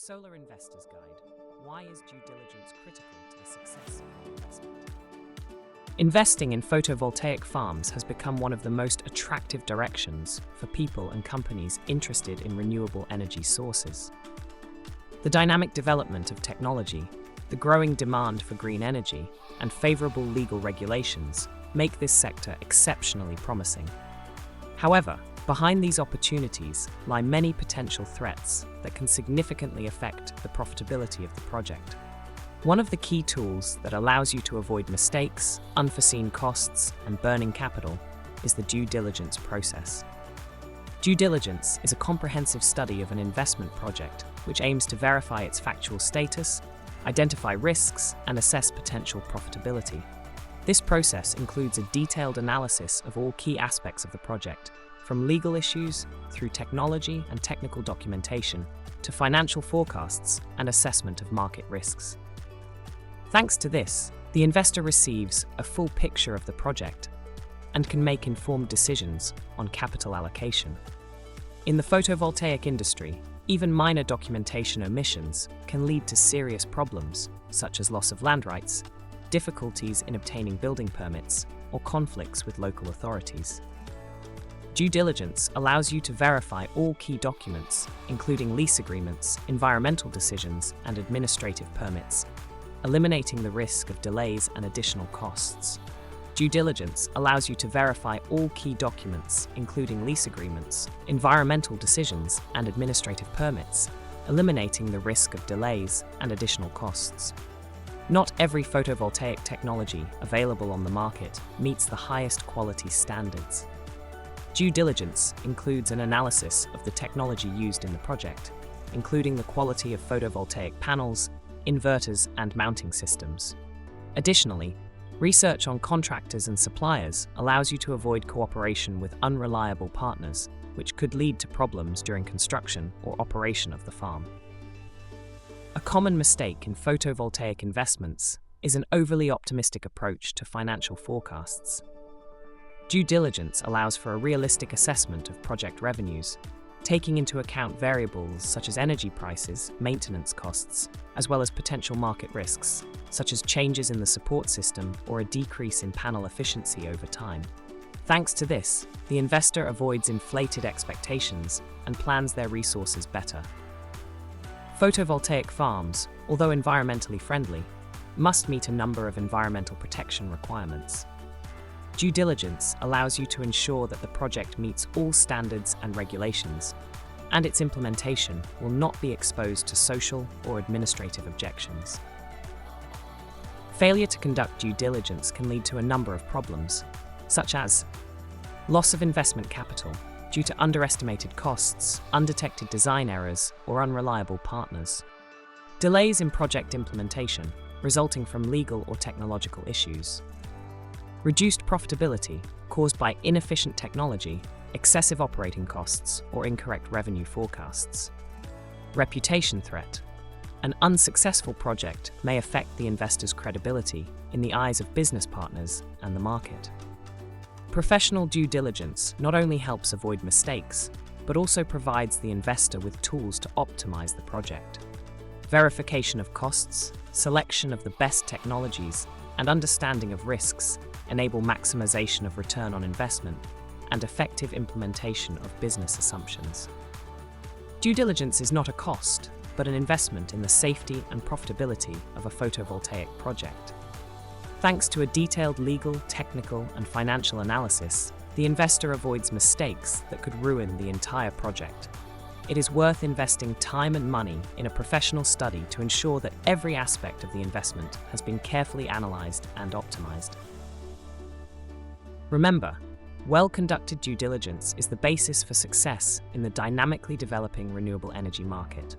Solar Investor's Guide. Why is due diligence critical to the success of your investment? Investing in photovoltaic farms has become one of the most attractive directions for people and companies interested in renewable energy sources. The dynamic development of technology, the growing demand for green energy, and favorable legal regulations make this sector exceptionally promising. However, behind these opportunities lie many potential threats that can significantly affect the profitability of the project. One of the key tools that allows you to avoid mistakes, unforeseen costs, and burning capital is the due diligence process. Due diligence is a comprehensive study of an investment project which aims to verify its factual status, identify risks, and assess potential profitability. This process includes a detailed analysis of all key aspects of the project, from legal issues through technology and technical documentation to financial forecasts and assessment of market risks. Thanks to this, the investor receives a full picture of the project and can make informed decisions on capital allocation. In the photovoltaic industry, even minor documentation omissions can lead to serious problems, such as loss of land rights, difficulties in obtaining building permits, or conflicts with local authorities. Due diligence allows you to verify all key documents, including lease agreements, environmental decisions, and administrative permits, eliminating the risk of delays and additional costs. Due diligence allows you to verify all key documents, including lease agreements, environmental decisions, and administrative permits, eliminating the risk of delays and additional costs. Not every photovoltaic technology available on the market meets the highest quality standards. Due diligence includes an analysis of the technology used in the project, including the quality of photovoltaic panels, inverters, and mounting systems. Additionally, research on contractors and suppliers allows you to avoid cooperation with unreliable partners, which could lead to problems during construction or operation of the farm. A common mistake in photovoltaic investments is an overly optimistic approach to financial forecasts. Due diligence allows for a realistic assessment of project revenues, taking into account variables such as energy prices, maintenance costs, as well as potential market risks, such as changes in the support system or a decrease in panel efficiency over time. Thanks to this, the investor avoids inflated expectations and plans their resources better. Photovoltaic farms, although environmentally friendly, must meet a number of environmental protection requirements. Due diligence allows you to ensure that the project meets all standards and regulations, and its implementation will not be exposed to social or administrative objections. Failure to conduct due diligence can lead to a number of problems, such as loss of investment capital due to underestimated costs, undetected design errors, or unreliable partners, delays in project implementation resulting from legal or technological issues, reduced profitability caused by inefficient technology, excessive operating costs, or incorrect revenue forecasts. Reputation threat. An unsuccessful project may affect the investor's credibility in the eyes of business partners and the market. Professional due diligence not only helps avoid mistakes, but also provides the investor with tools to optimize the project. Verification of costs, selection of the best technologies, and understanding of risks enable maximization of return on investment and effective implementation of business assumptions. Due diligence is not a cost, but an investment in the safety and profitability of a photovoltaic project. Thanks to a detailed legal, technical, and financial analysis, the investor avoids mistakes that could ruin the entire project. It is worth investing time and money in a professional study to ensure that every aspect of the investment has been carefully analyzed and optimized. Remember, well-conducted due diligence is the basis for success in the dynamically developing renewable energy market.